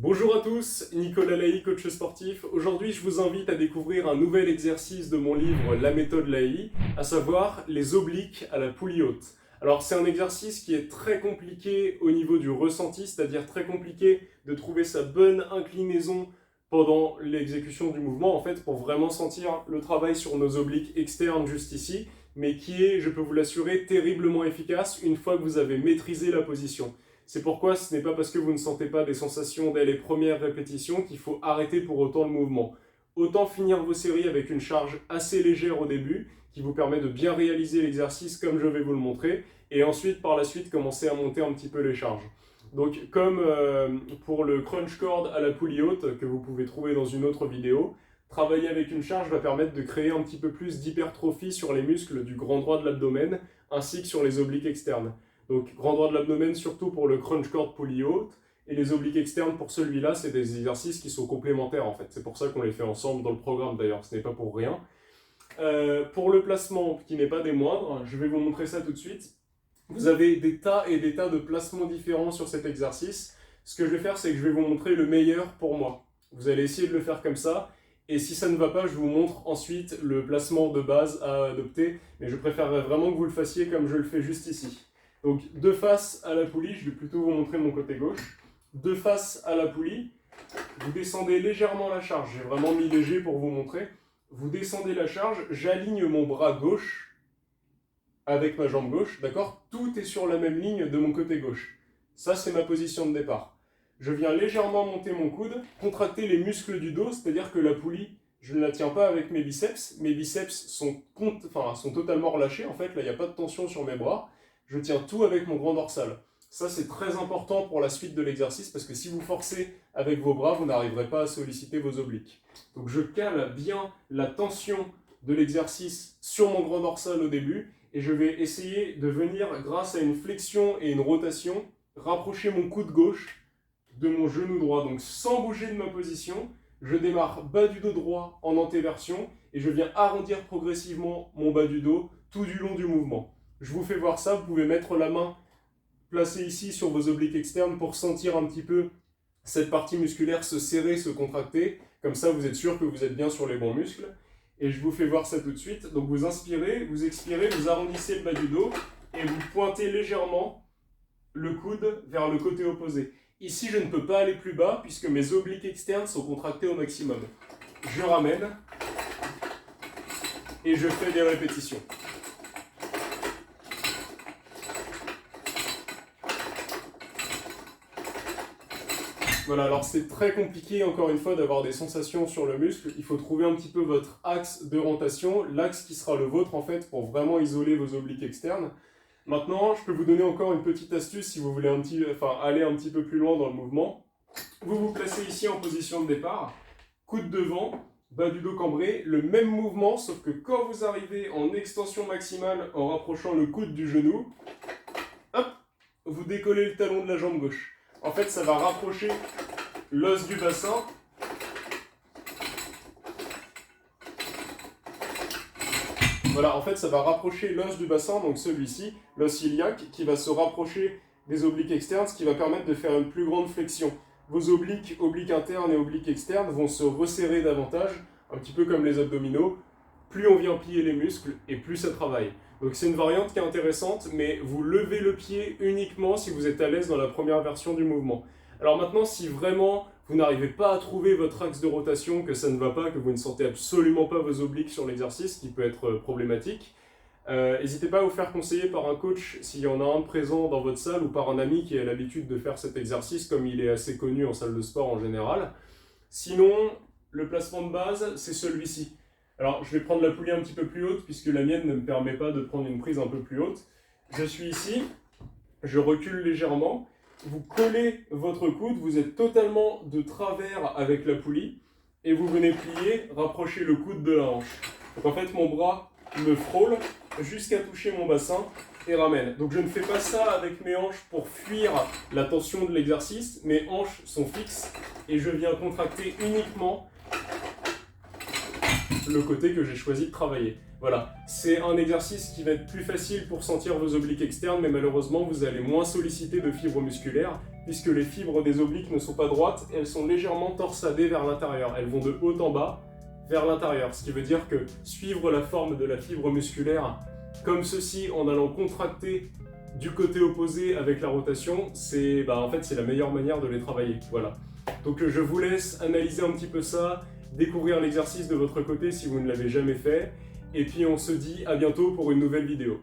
Bonjour à tous, Nicolas Laï, coach sportif. Aujourd'hui, je vous invite à découvrir un nouvel exercice de mon livre La méthode Laï, à savoir les obliques à la poulie haute. Alors, c'est un exercice qui est très compliqué au niveau du ressenti, c'est-à-dire très compliqué de trouver sa bonne inclinaison pendant l'exécution du mouvement, en fait, pour vraiment sentir le travail sur nos obliques externes juste ici, mais qui est, je peux vous l'assurer, terriblement efficace une fois que vous avez maîtrisé la position. C'est pourquoi ce n'est pas parce que vous ne sentez pas des sensations dès les premières répétitions qu'il faut arrêter pour autant le mouvement. Autant finir vos séries avec une charge assez légère au début, qui vous permet de bien réaliser l'exercice comme je vais vous le montrer, et ensuite, par la suite, commencer à monter un petit peu les charges. Donc, comme pour le crunch cord à la poulie haute, que vous pouvez trouver dans une autre vidéo, travailler avec une charge va permettre de créer un petit peu plus d'hypertrophie sur les muscles du grand droit de l'abdomen, ainsi que sur les obliques externes. Donc, grand droit de l'abdomen, surtout pour le crunch cord poulie haute, et les obliques externes pour celui-là, c'est des exercices qui sont complémentaires en fait. C'est pour ça qu'on les fait ensemble dans le programme d'ailleurs, ce n'est pas pour rien. Pour le placement, qui n'est pas des moindres, je vais vous montrer ça tout de suite. Vous avez des tas et des tas de placements différents sur cet exercice. Ce que je vais faire, c'est que je vais vous montrer le meilleur pour moi. Vous allez essayer de le faire comme ça. Et si ça ne va pas, je vous montre ensuite le placement de base à adopter. Mais je préférerais vraiment que vous le fassiez comme je le fais juste ici. Donc, de face à la poulie, je vais plutôt vous montrer mon côté gauche. De face à la poulie, vous descendez légèrement la charge. J'ai vraiment mis léger pour vous montrer. Vous descendez la charge, j'aligne mon bras gauche avec ma jambe gauche, d'accord? Tout est sur la même ligne de mon côté gauche. Ça, c'est ma position de départ. Je viens légèrement monter mon coude, contracter les muscles du dos, c'est-à-dire que la poulie, je ne la tiens pas avec mes biceps. Mes biceps sont totalement relâchés, en fait. Là, il n'y a pas de tension sur mes bras. Je tiens tout avec mon grand dorsal. Ça, c'est très important pour la suite de l'exercice parce que si vous forcez avec vos bras, vous n'arriverez pas à solliciter vos obliques. Donc, je cale bien la tension de l'exercice sur mon grand dorsal au début et je vais essayer de venir, grâce à une flexion et une rotation, rapprocher mon coude gauche de mon genou droit. Donc, sans bouger de ma position, je démarre bas du dos droit en antéversion et je viens arrondir progressivement mon bas du dos tout du long du mouvement. Je vous fais voir ça, vous pouvez mettre la main placée ici sur vos obliques externes pour sentir un petit peu cette partie musculaire se serrer, se contracter. Comme ça, vous êtes sûr que vous êtes bien sur les bons muscles. Et je vous fais voir ça tout de suite. Donc vous inspirez, vous expirez, vous arrondissez le bas du dos et vous pointez légèrement le coude vers le côté opposé. Ici, je ne peux pas aller plus bas puisque mes obliques externes sont contractés au maximum. Je ramène et je fais des répétitions. Voilà, alors c'est très compliqué encore une fois d'avoir des sensations sur le muscle. Il faut trouver un petit peu votre axe de rotation, l'axe qui sera le vôtre en fait pour vraiment isoler vos obliques externes. Maintenant, je peux vous donner encore une petite astuce si vous voulez aller un petit peu plus loin dans le mouvement. Vous vous placez ici en position de départ, coude devant, bas du dos cambré, le même mouvement sauf que quand vous arrivez en extension maximale en rapprochant le coude du genou, hop, vous décollez le talon de la jambe gauche. En fait, ça va rapprocher l'os du bassin. Voilà, en fait, ça va rapprocher l'os du bassin, donc celui-ci, l'os iliaque, qui va se rapprocher des obliques externes, ce qui va permettre de faire une plus grande flexion. Vos obliques internes et obliques externes vont se resserrer davantage, un petit peu comme les abdominaux. Plus on vient plier les muscles et plus ça travaille. Donc c'est une variante qui est intéressante, mais vous levez le pied uniquement si vous êtes à l'aise dans la première version du mouvement. Alors maintenant, si vraiment vous n'arrivez pas à trouver votre axe de rotation, que ça ne va pas, que vous ne sentez absolument pas vos obliques sur l'exercice, qui peut être problématique, n'hésitez pas à vous faire conseiller par un coach s'il y en a un présent dans votre salle ou par un ami qui a l'habitude de faire cet exercice, comme il est assez connu en salle de sport en général. Sinon, le placement de base, c'est celui-ci. Alors, je vais prendre la poulie un petit peu plus haute puisque la mienne ne me permet pas de prendre une prise un peu plus haute. Je suis ici, je recule légèrement, vous collez votre coude, vous êtes totalement de travers avec la poulie et vous venez plier, rapprocher le coude de la hanche. Donc en fait, mon bras me frôle jusqu'à toucher mon bassin et ramène. Donc je ne fais pas ça avec mes hanches pour fuir la tension de l'exercice. Mes hanches sont fixes et je viens contracter uniquement le côté que j'ai choisi de travailler. Voilà, c'est un exercice qui va être plus facile pour sentir vos obliques externes, mais malheureusement, vous allez moins solliciter de fibres musculaires, puisque les fibres des obliques ne sont pas droites, elles sont légèrement torsadées vers l'intérieur. Elles vont de haut en bas vers l'intérieur, ce qui veut dire que suivre la forme de la fibre musculaire comme ceci en allant contracter du côté opposé avec la rotation, c'est en fait, c'est la meilleure manière de les travailler. Voilà. Donc je vous laisse analyser un petit peu ça, découvrir l'exercice de votre côté si vous ne l'avez jamais fait, et puis on se dit à bientôt pour une nouvelle vidéo.